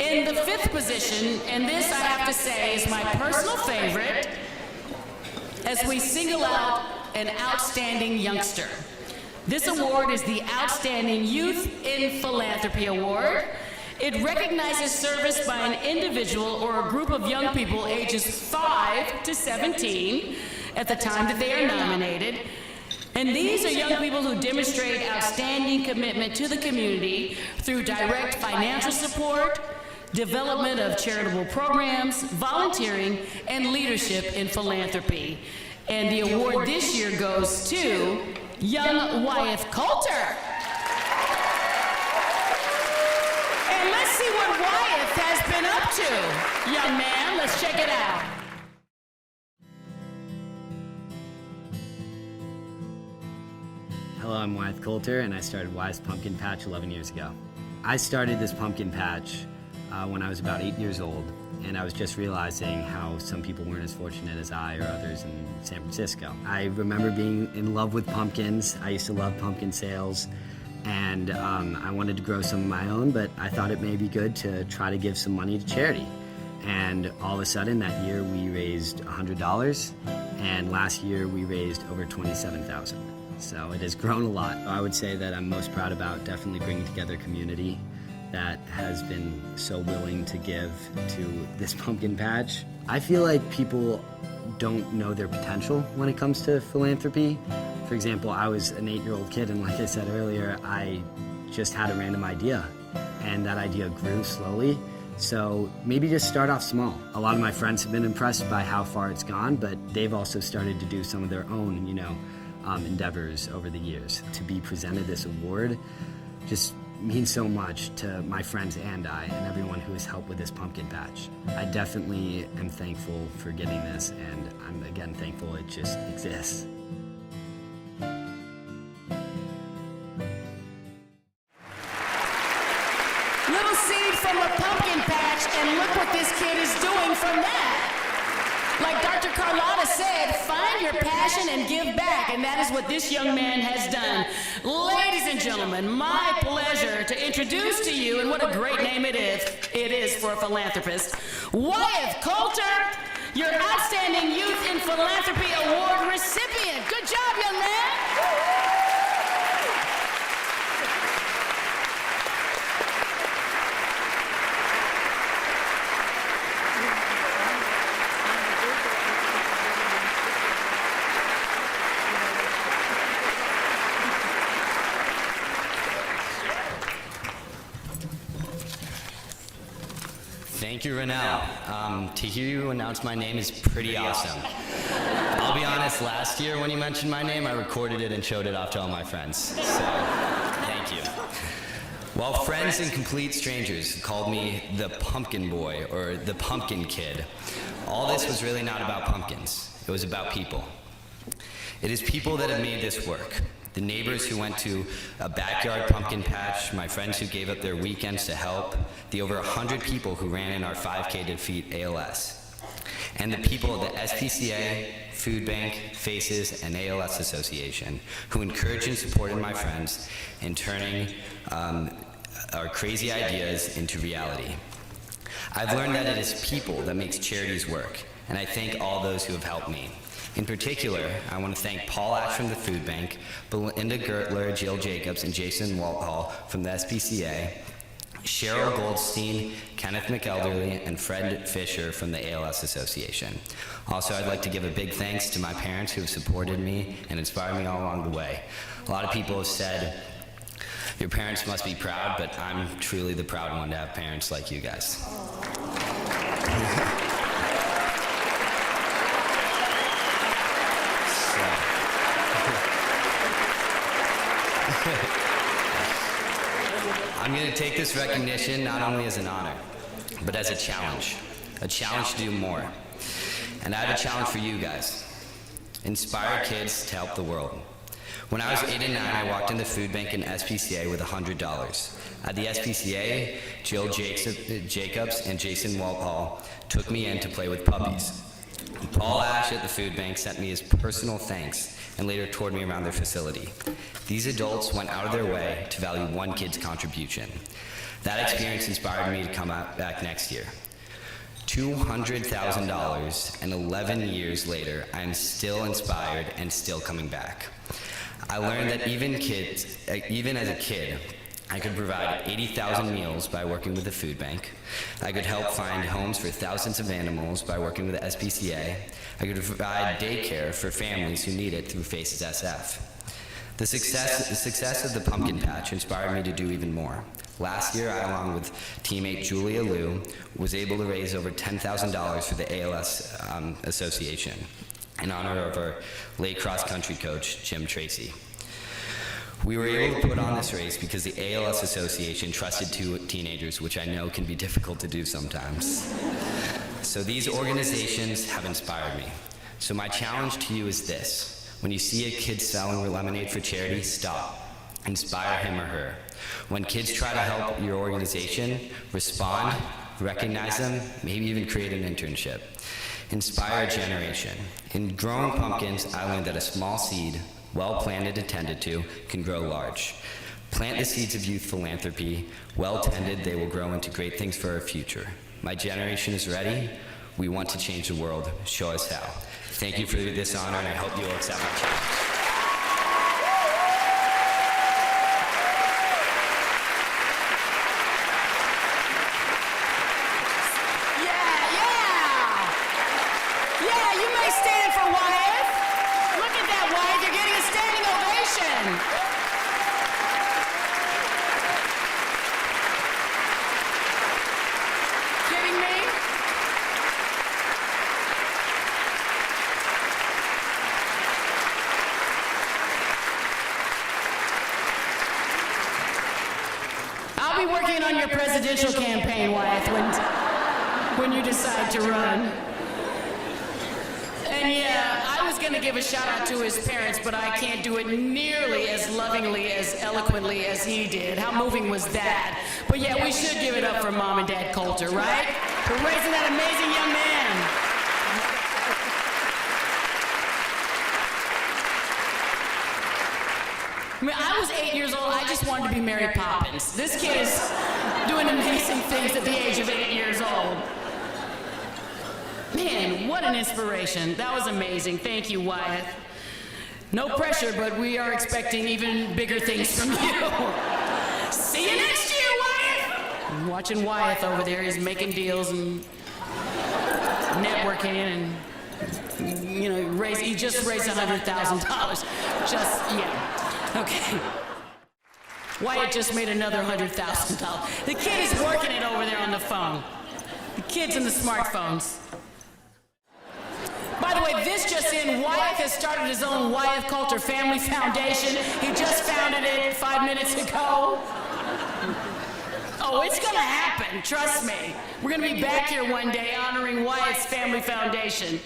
In the fifth position, and this I have to say is my personal favorite, as we single out an outstanding youngster. This award is the Outstanding Youth in Philanthropy Award. It recognizes service by an individual or a group of young people ages 5 to 17 at the time that they are nominated. And these are young people who demonstrate outstanding commitment to the community through direct financial support, development of charitable programs, volunteering, and leadership in philanthropy. And the award this year goes to young Wyeth Coulter. And let's see what Wyeth has been up to. Young man, let's check it out. Hello, I'm Wyeth Coulter, and I started Wyeth's Pumpkin Patch 11 years ago. I started this pumpkin patch when I was about 8 years old, and I was just realizing how some people weren't as fortunate as I or others in San Francisco. I remember being in love with pumpkins. I used to love pumpkin sales, and I wanted to grow some of my own, but I thought it may be good to try to give some money to charity. And all of a sudden that year we raised $100, and last year we raised over $27,000. So it has grown a lot. I would say that I'm most proud about definitely bringing together a community that has been so willing to give to this pumpkin patch. I feel like people don't know their potential when it comes to philanthropy. For example, I was an 8-year-old kid, and like I said earlier, I just had a random idea, and that idea grew slowly. So maybe just start off small. A lot of my friends have been impressed by how far it's gone, but they've also started to do some of their own, endeavors over the years. To be presented this award just means so much to my friends and I and everyone who has helped with this pumpkin patch. I definitely am thankful for getting this, and I'm again thankful it just exists. Little seed from a pumpkin patch, and look what this kid is doing from that. Like Dr. Carlotta said, find your passion and give back, and that is what this young man has done. Ladies and gentlemen, my pleasure to introduce to you, and what a great name it is for a philanthropist, Wyeth Coulter, your Outstanding Youth in Philanthropy Award recipient. Good job, young man. Thank you, Renell. To hear you announce my name is pretty awesome. I'll be honest, last year when you mentioned my name, I recorded it and showed it off to all my friends. So, thank you. While friends and complete strangers called me the pumpkin boy or the pumpkin kid, all this was really not about pumpkins. It was about people. It is people that have made this work. The neighbors who went to a backyard pumpkin patch, my friends who gave up their weekends to help, the over 100 people who ran in our 5K to defeat ALS, and the people at the SPCA, Food Bank, FACES, and ALS Association who encouraged and supported my friends in turning our crazy ideas into reality. I've learned that it is people that makes charities work, and I thank all those who have helped me. In particular, I want to thank Paul Ash from the Food Bank, Belinda Gertler, Jill Jacobs, and Jason Walthall from the SPCA, Cheryl Goldstein, Kenneth McElderly, and Fred Fisher from the ALS Association. Also, I'd like to give a big thanks to my parents who have supported me and inspired me all along the way. A lot of people have said, your parents must be proud, but I'm truly the proud one to have parents like you guys. I'm going to take this recognition not only as an honor, but as a challenge to do more. And I have a challenge for you guys. Inspire kids to help the world. When I was 8 and 9, I walked in the food bank and SPCA with $100. At the SPCA, Jill Jacobs and Jason Walthall took me in to play with puppies. Paul Ash at the food bank sent me his personal thanks and later toured me around their facility. These adults went out of their way to value one kid's contribution. That experience inspired me to come back next year. $200,000, and 11 years later, I am still inspired and still coming back. I learned that even as a kid, I could provide 80,000 meals by working with the food bank. I could help find homes for thousands of animals by working with the SPCA. I could provide daycare for families who need it through Faces SF. The success of the Pumpkin Patch inspired me to do even more. Last year, I, along with teammate Julia Liu, was able to raise over $10,000 for the ALS Association in honor of our late cross-country coach, Jim Tracy. We were able to put on this race because the ALS Association trusted two teenagers, which I know can be difficult to do sometimes. So these organizations have inspired me. So my challenge to you is this: when you see a kid selling lemonade for charity, stop. Inspire him or her. When kids try to help your organization, respond, recognize them, maybe even create an internship. Inspire a generation. In growing pumpkins, I learned that a small seed, well planted and tended to, can grow large. Plant the seeds of youth philanthropy. Well tended, they will grow into great things for our future. My generation is ready. We want to change the world. Show us how. Thank you for this honor, and I hope you will accept my challenge. Yeah, you may stand for Wyeth. Look at that, Wyeth. You're getting a standing ovation. Kidding me? I'll be working on your presidential campaign, Wyeth, when you decide to run. And yeah, I was going to give a shout out to his parents, but I can't do it nearly as lovingly, as eloquently as he did. How moving was that? But yeah, we should give it up for Mom and Dad Coulter, right? For raising that amazing young man. I mean, I was 8 years old. I just wanted to be Mary Poppins. This kid is doing amazing things at the age of 8 years old. Man, what an inspiration. That was amazing. Thank you, Wyeth. No pressure, but we are expecting even bigger things from you. See you next year, Wyeth! I'm watching Wyeth over there. He's making deals and networking and, you know, he just raised $100,000. Yeah. Okay. Wyeth just made another $100,000. The kid is working it over there on the phone. The kids and the smartphones. By the way, this just in, Wyeth has started his own Wyeth Coulter Family Foundation. He just founded it 5 minutes ago. Oh, it's gonna happen, trust me. We're gonna be back here one day honoring Wyeth's Family Foundation.